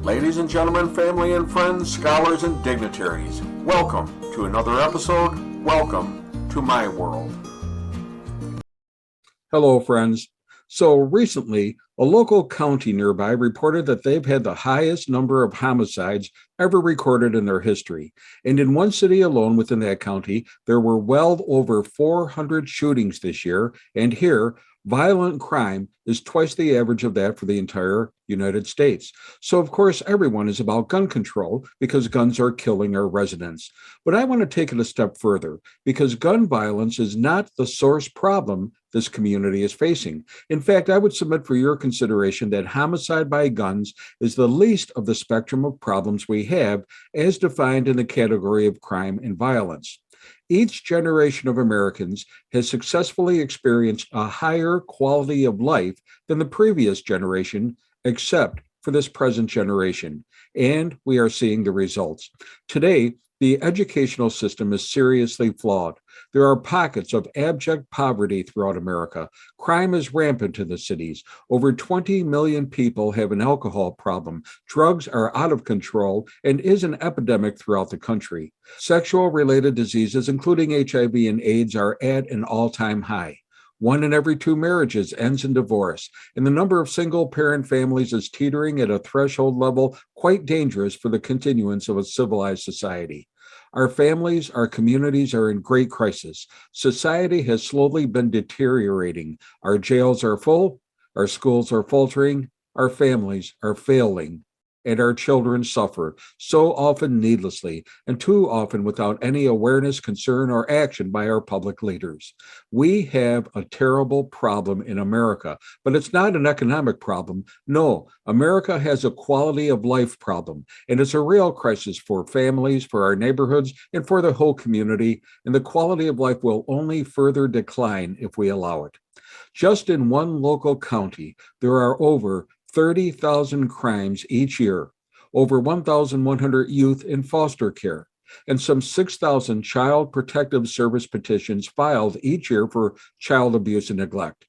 Ladies and gentlemen, family and friends, scholars and dignitaries, welcome to another episode. Welcome to my world. Hello, friends. So recently, a local county nearby reported that they've had the highest number of homicides ever recorded in their history. And in one city alone within that county, there were well over 400 shootings this year. And here, violent crime is twice the average of that for the entire United States. So, of course, everyone is about gun control because guns are killing our residents. But I want to take it a step further because gun violence is not the source problem this community is facing. In fact, I would submit for your consideration that homicide by guns is the least of the spectrum of problems we have as defined in the category of crime and violence. Each generation of Americans has successfully experienced a higher quality of life than the previous generation, except for this present generation, and we are seeing the results. Today, the educational system is seriously flawed. There are pockets of abject poverty throughout America. Crime is rampant in the cities. Over 20 million people have an alcohol problem. Drugs are out of control and is an epidemic throughout the country. Sexual-related diseases, including HIV and AIDS, are at an all-time high. 1 in every 2 marriages ends in divorce, and the number of single-parent families is teetering at a threshold level quite dangerous for the continuance of a civilized society. Our families, our communities are in great crisis. Society has slowly been deteriorating. Our jails are full, our schools are faltering, our families are failing, and our children suffer, so often needlessly, and too often without any awareness, concern, or action by our public leaders. We have a terrible problem in America, but it's not an economic problem. No, America has a quality of life problem, and it's a real crisis for families, for our neighborhoods, and for the whole community, and the quality of life will only further decline if we allow it. Just in one local county, there are over 30,000 crimes each year, over 1,100 youth in foster care, and some 6,000 child protective service petitions filed each year for child abuse and neglect.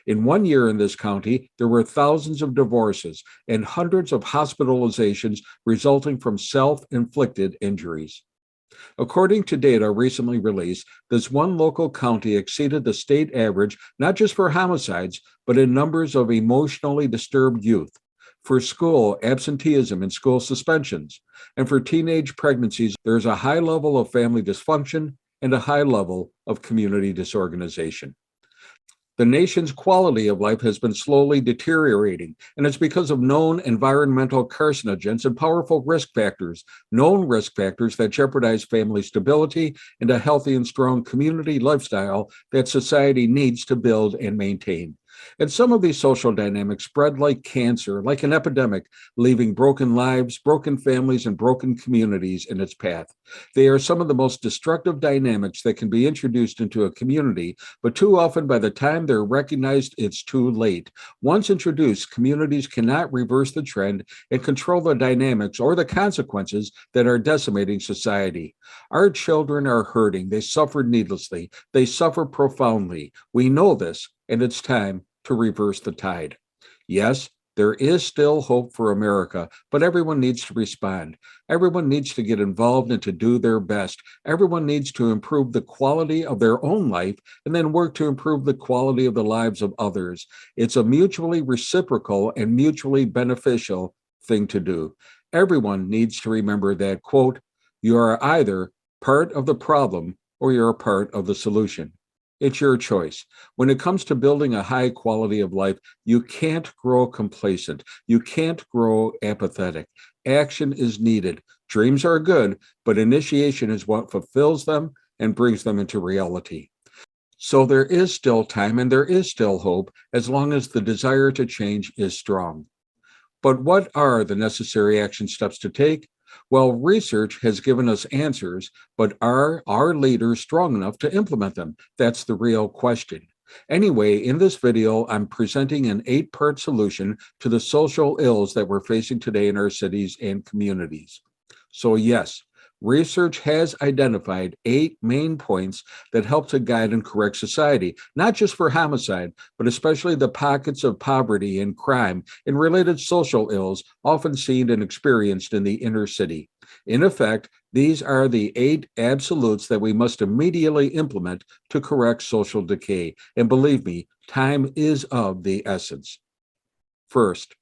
In 1 year in this county, there were thousands of divorces and hundreds of hospitalizations resulting from self-inflicted injuries. According to data recently released, this one local county exceeded the state average, not just for homicides, but in numbers of emotionally disturbed youth, for school absenteeism and school suspensions, and for teenage pregnancies. There's a high level of family dysfunction and a high level of community disorganization. The nation's quality of life has been slowly deteriorating, and it's because of known environmental carcinogens and powerful risk factors, known risk factors that jeopardize family stability and a healthy and strong community lifestyle that society needs to build and maintain. And some of these social dynamics spread like cancer, like an epidemic, leaving broken lives, broken families, and broken communities in its path. They are some of the most destructive dynamics that can be introduced into a community, but too often by the time they're recognized, it's too late. Once introduced, communities cannot reverse the trend and control the dynamics or the consequences that are decimating society. Our children are hurting. They suffer needlessly. They suffer profoundly. We know this, and it's time to reverse the tide. Yes, there is still hope for America, but everyone needs to respond. Everyone needs to get involved and to do their best. Everyone needs to improve the quality of their own life and then work to improve the quality of the lives of others. It's a mutually reciprocal and mutually beneficial thing to do. Everyone needs to remember that, quote, you are either part of the problem or you're a part of the solution. It's your choice. When it comes to building a high quality of life, you can't grow complacent. You can't grow apathetic. Action is needed. Dreams are good, but initiation is what fulfills them and brings them into reality. So there is still time and there is still hope as long as the desire to change is strong. But what are the necessary action steps to take? Well, research has given us answers, but are our leaders strong enough to implement them? That's the real question. Anyway, in this video, I'm presenting an 8-part solution to the social ills that we're facing today in our cities and communities. So yes, Research has identified 8 main points that help to guide and correct society, not just for homicide, but especially the pockets of poverty and crime and related social ills often seen and experienced in the inner city. In effect, these are the 8 absolutes that we must immediately implement to correct social decay. And believe me, time is of the essence. First,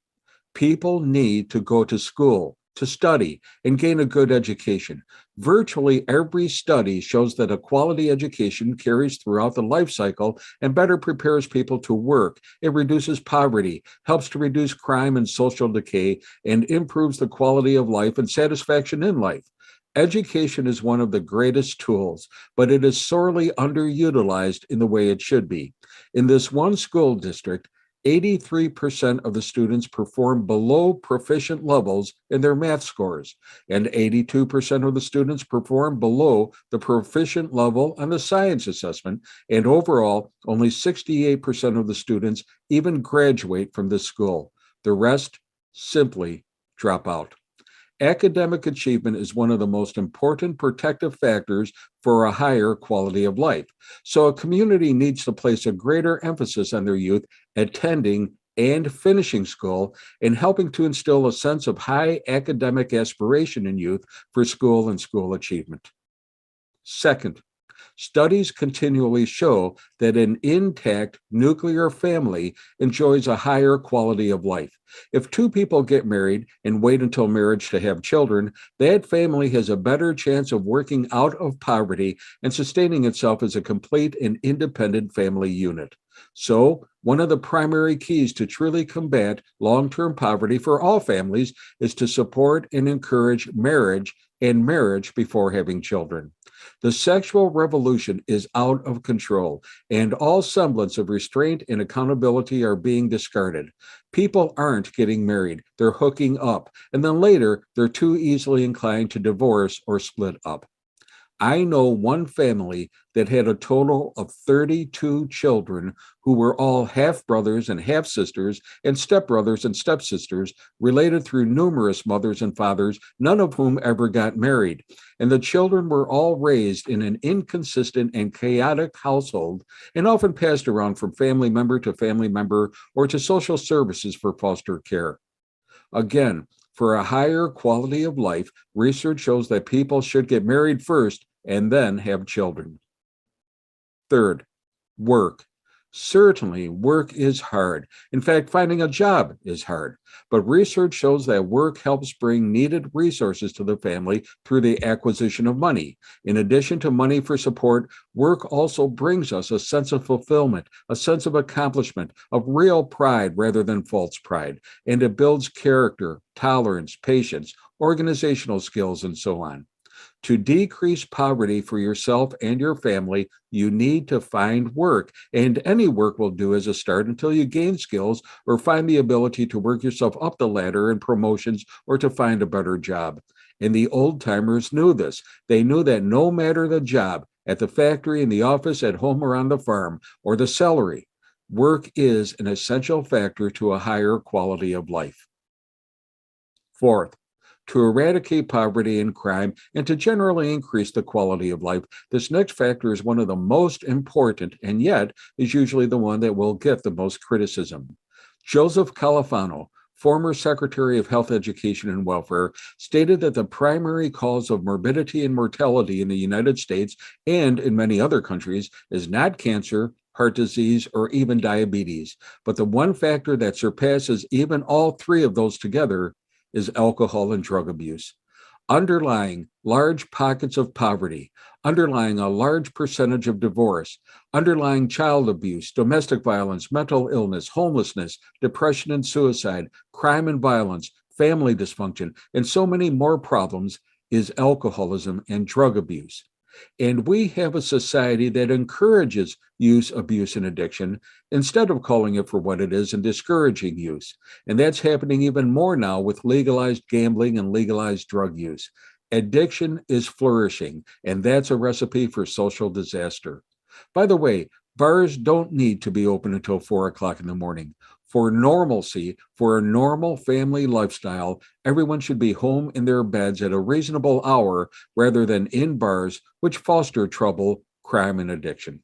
people need to go to school, to study, and gain a good education. Virtually every study shows that a quality education carries throughout the life cycle and better prepares people to work. It reduces poverty, helps to reduce crime and social decay, and improves the quality of life and satisfaction in life. Education is one of the greatest tools, but it is sorely underutilized in the way it should be. In this one school district, 83% of the students perform below proficient levels in their math scores, and 82% of the students perform below the proficient level on the science assessment, and overall, only 68% of the students even graduate from this school. The rest simply drop out. Academic achievement is one of the most important protective factors for a higher quality of life. So a community needs to place a greater emphasis on their youth attending and finishing school and helping to instill a sense of high academic aspiration in youth for school and school achievement. Second, studies continually show that an intact nuclear family enjoys a higher quality of life. If 2 people get married and wait until marriage to have children, that family has a better chance of working out of poverty and sustaining itself as a complete and independent family unit. So, one of the primary keys to truly combat long-term poverty for all families is to support and encourage marriage and marriage before having children. The sexual revolution is out of control, and all semblance of restraint and accountability are being discarded. People aren't getting married, they're hooking up, and then later they're too easily inclined to divorce or split up. I know one family that had a total of 32 children who were all half brothers and half sisters and stepbrothers and stepsisters related through numerous mothers and fathers, none of whom ever got married. And the children were all raised in an inconsistent and chaotic household and often passed around from family member to family member or to social services for foster care. Again, for a higher quality of life, research shows that people should get married first and then have children. Third, work. Certainly, work is hard. In fact, finding a job is hard. But research shows that work helps bring needed resources to the family through the acquisition of money. In addition to money for support, work also brings us a sense of fulfillment, a sense of accomplishment, of real pride rather than false pride. And it builds character, tolerance, patience, organizational skills, and so on. To decrease poverty for yourself and your family, you need to find work, and any work will do as a start until you gain skills or find the ability to work yourself up the ladder in promotions or to find a better job. And the old timers knew this. They knew that no matter the job, at the factory, in the office, at home, or on the farm, or the salary, work is an essential factor to a higher quality of life. Fourth, to eradicate poverty and crime, and to generally increase the quality of life, this next factor is one of the most important, and yet is usually the one that will get the most criticism. Joseph Califano, former Secretary of Health, Education, and Welfare, stated that the primary cause of morbidity and mortality in the United States and in many other countries is not cancer, heart disease, or even diabetes, but the one factor that surpasses even all 3 of those together is alcohol and drug abuse. Underlying large pockets of poverty, underlying a large percentage of divorce, underlying child abuse, domestic violence, mental illness, homelessness, depression and suicide, crime and violence, family dysfunction, and so many more problems is alcoholism and drug abuse. And we have a society that encourages use, abuse, and addiction instead of calling it for what it is and discouraging use. And that's happening even more now with legalized gambling and legalized drug use. Addiction is flourishing, and that's a recipe for social disaster. By the way, bars don't need to be open until 4 o'clock in the morning. For normalcy, for a normal family lifestyle, everyone should be home in their beds at a reasonable hour rather than in bars, which foster trouble, crime, and addiction.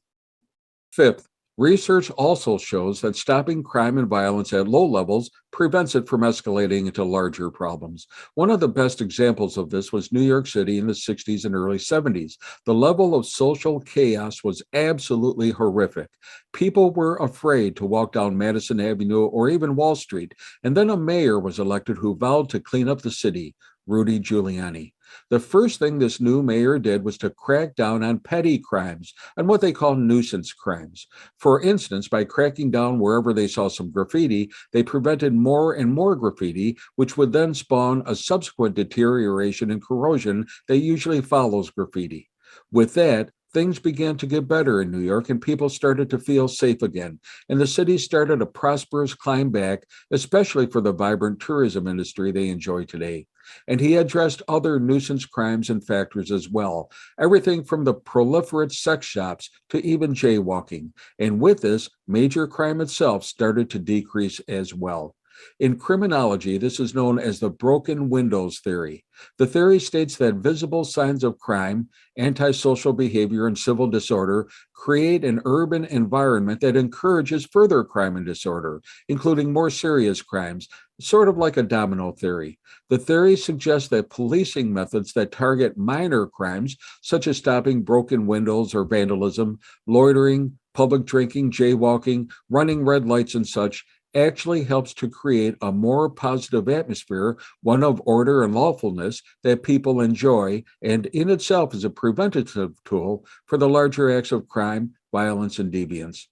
Fifth, research also shows that stopping crime and violence at low levels prevents it from escalating into larger problems. One of the best examples of this was New York City in the 60s and early 70s. The level of social chaos was absolutely horrific. People were afraid to walk down Madison Avenue or even Wall Street. And then a mayor was elected who vowed to clean up the city, Rudy Giuliani. The first thing this new mayor did was to crack down on petty crimes and what they call nuisance crimes. For instance, by cracking down wherever they saw some graffiti, they prevented more and more graffiti, which would then spawn a subsequent deterioration and corrosion that usually follows graffiti. With that, things began to get better in New York and people started to feel safe again. And the city started a prosperous climb back, especially for the vibrant tourism industry they enjoy today. And he addressed other nuisance crimes and factors as well, everything from the proliferate sex shops to even jaywalking. And with this, major crime itself started to decrease as well. In criminology, this is known as the broken windows theory. The theory states that visible signs of crime, antisocial behavior, and civil disorder create an urban environment that encourages further crime and disorder, including more serious crimes, sort of like a domino theory. The theory suggests that policing methods that target minor crimes, such as stopping broken windows or vandalism, loitering, public drinking, jaywalking, running red lights, and such, actually helps to create a more positive atmosphere, one of order and lawfulness that people enjoy, and in itself is a preventative tool for the larger acts of crime, violence, and deviance.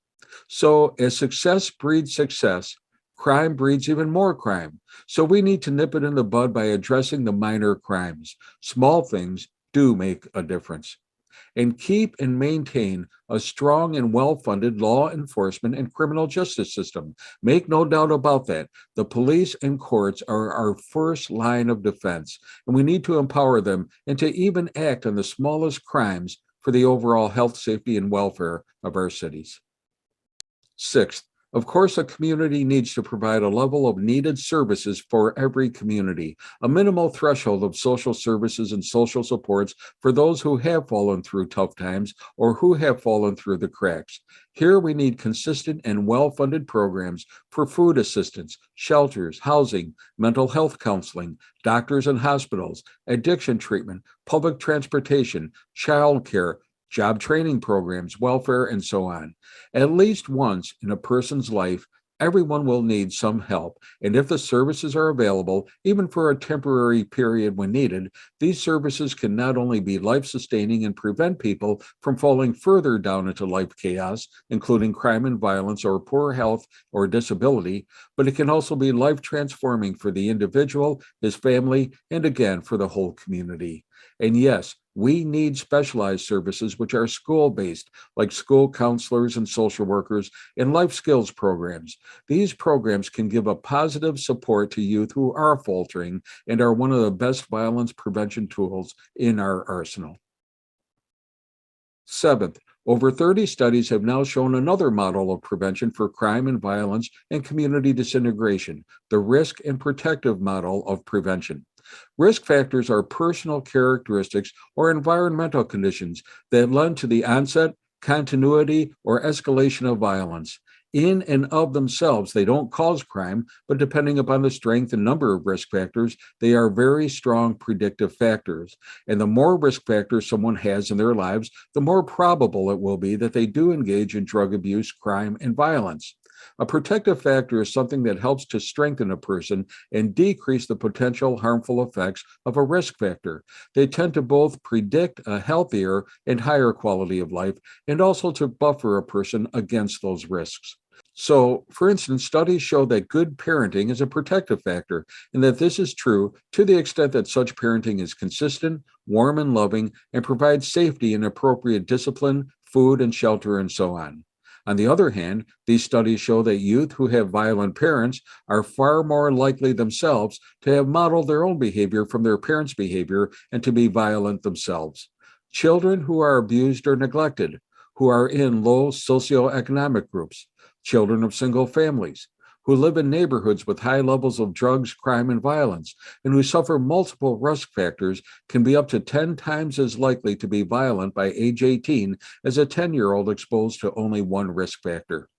So, as success breeds success, crime breeds even more crime. So, we need to nip it in the bud by addressing the minor crimes. Small things do make a difference. And keep and maintain a strong and well-funded law enforcement and criminal justice system. Make no doubt about that. The police and courts are our first line of defense, and we need to empower them and to even act on the smallest crimes for the overall health, safety, and welfare of our cities. Sixth, of course, a community needs to provide a level of needed services for every community, a minimal threshold of social services and social supports for those who have fallen through tough times or who have fallen through the cracks. Here we need consistent and well-funded programs for food assistance, shelters, housing, mental health counseling, doctors and hospitals, addiction treatment, public transportation, childcare, job training programs, welfare, and so on. At least once in a person's life, everyone will need some help. And if the services are available, even for a temporary period when needed, these services can not only be life-sustaining and prevent people from falling further down into life chaos, including crime and violence or poor health or disability, but it can also be life-transforming for the individual, his family, and again, for the whole community. And yes, we need specialized services which are school-based, like school counselors and social workers and life skills programs. These programs can give a positive support to youth who are faltering and are one of the best violence prevention tools in our arsenal. Seventh, over 30 studies have now shown another model of prevention for crime and violence and community disintegration, the risk and protective model of prevention. Risk factors are personal characteristics or environmental conditions that lend to the onset, continuity, or escalation of violence. In and of themselves, they don't cause crime, but depending upon the strength and number of risk factors, they are very strong predictive factors. And the more risk factors someone has in their lives, the more probable it will be that they do engage in drug abuse, crime, and violence. A protective factor is something that helps to strengthen a person and decrease the potential harmful effects of a risk factor. They tend to both predict a healthier and higher quality of life and also to buffer a person against those risks. So, for instance, studies show that good parenting is a protective factor, and that this is true to the extent that such parenting is consistent, warm, and loving, and provides safety and appropriate discipline, food, and shelter, and so on. On the other hand, these studies show that youth who have violent parents are far more likely themselves to have modeled their own behavior from their parents' behavior and to be violent themselves. Children who are abused or neglected, who are in low socioeconomic groups, children of single families, who live in neighborhoods with high levels of drugs, crime, and violence, and who suffer multiple risk factors can be up to 10 times as likely to be violent by age 18 as a 10-year-old exposed to only one risk factor.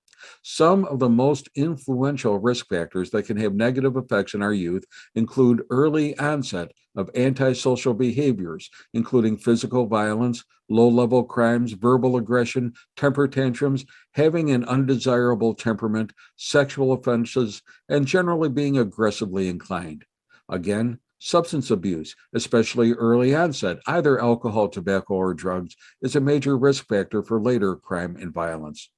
Some of the most influential risk factors that can have negative effects in our youth include early onset of antisocial behaviors, including physical violence, low-level crimes, verbal aggression, temper tantrums, having an undesirable temperament, sexual offenses, and generally being aggressively inclined. Again, substance abuse, especially early onset, either alcohol, tobacco, or drugs, is a major risk factor for later crime and violence.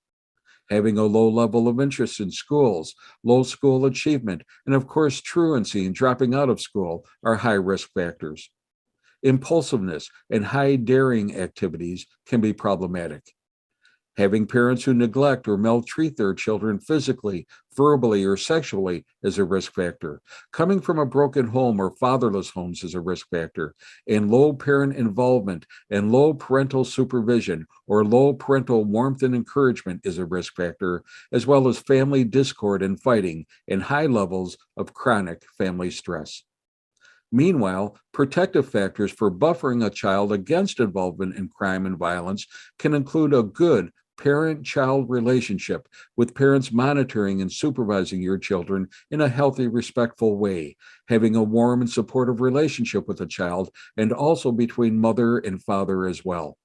Having a low level of interest in schools, low school achievement, and of course, truancy and dropping out of school are high risk factors. Impulsiveness and high daring activities can be problematic. Having parents who neglect or maltreat their children physically, verbally, or sexually is a risk factor. Coming from a broken home or fatherless homes is a risk factor. And low parent involvement and low parental supervision or low parental warmth and encouragement is a risk factor, as well as family discord and fighting and high levels of chronic family stress. Meanwhile, protective factors for buffering a child against involvement in crime and violence can include a good parent-child relationship, with parents monitoring and supervising your children in a healthy, respectful way, having a warm and supportive relationship with the child, and also between mother and father as well.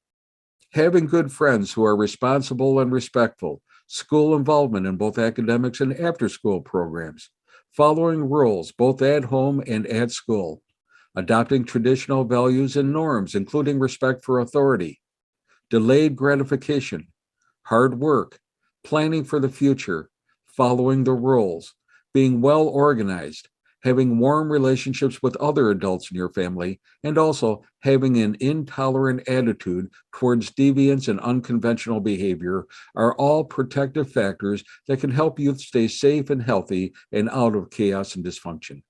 Having good friends who are responsible and respectful, school involvement in both academics and after-school programs, following rules both at home and at school, adopting traditional values and norms, including respect for authority, delayed gratification, hard work, planning for the future, following the rules, being well organized, having warm relationships with other adults in your family, and also having an intolerant attitude towards deviance and unconventional behavior are all protective factors that can help you stay safe and healthy and out of chaos and dysfunction.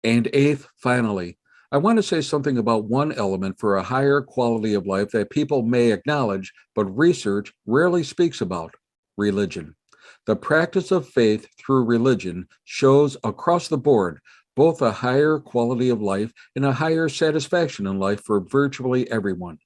And eighth, finally, I want to say something about one element for a higher quality of life that people may acknowledge, but research rarely speaks about: religion. The practice of faith through religion shows across the board both a higher quality of life and a higher satisfaction in life for virtually everyone.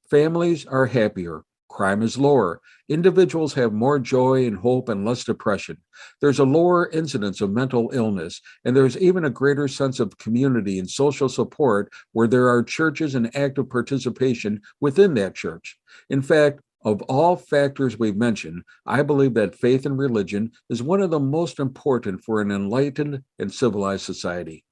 Families are happier. Crime is lower. Individuals have more joy and hope and less depression. There's a lower incidence of mental illness, and there's even a greater sense of community and social support where there are churches and active participation within that church. In fact, of all factors we've mentioned, I believe that faith and religion is one of the most important for an enlightened and civilized society.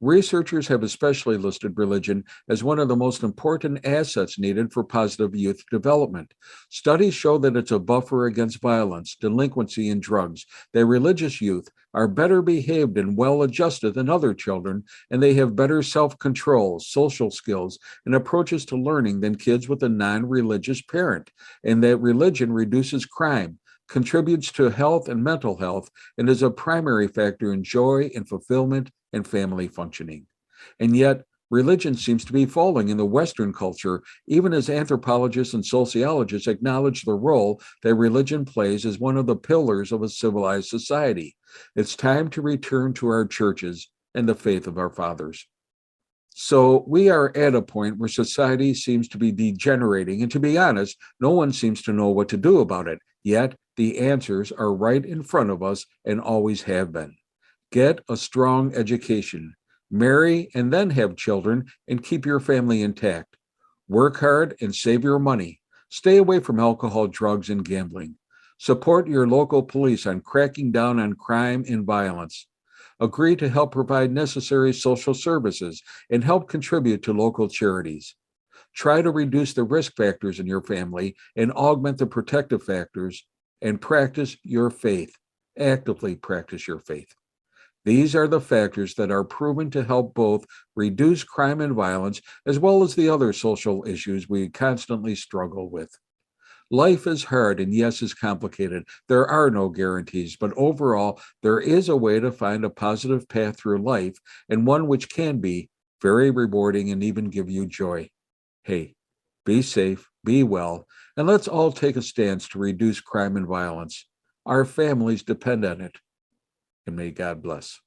Researchers have especially listed religion as one of the most important assets needed for positive youth development. Studies show that it's a buffer against violence, delinquency, and drugs, that religious youth are better behaved and well adjusted than other children, and they have better self-control, social skills, and approaches to learning than kids with a non-religious parent, and that religion reduces crime, contributes to health and mental health, and is a primary factor in joy and fulfillment and family functioning. And yet, religion seems to be falling in the Western culture, even as anthropologists and sociologists acknowledge the role that religion plays as one of the pillars of a civilized society. It's time to return to our churches and the faith of our fathers. So we are at a point where society seems to be degenerating, and to be honest, no one seems to know what to do about it. Yet the answers are right in front of us and always have been. Get a strong education, marry and then have children, and keep your family intact. Work hard and save your money. Stay away from alcohol, drugs, and gambling. Support your local police on cracking down on crime and violence. Agree to help provide necessary social services and help contribute to local charities. Try to reduce the risk factors in your family and augment the protective factors, and practice your faith. Actively practice your faith. These are the factors that are proven to help both reduce crime and violence, as well as the other social issues we constantly struggle with. Life is hard and yes, is complicated. There are no guarantees, but overall, there is a way to find a positive path through life, and one which can be very rewarding and even give you joy. Hey, be safe, be well, and let's all take a stance to reduce crime and violence. Our families depend on it. and may God bless.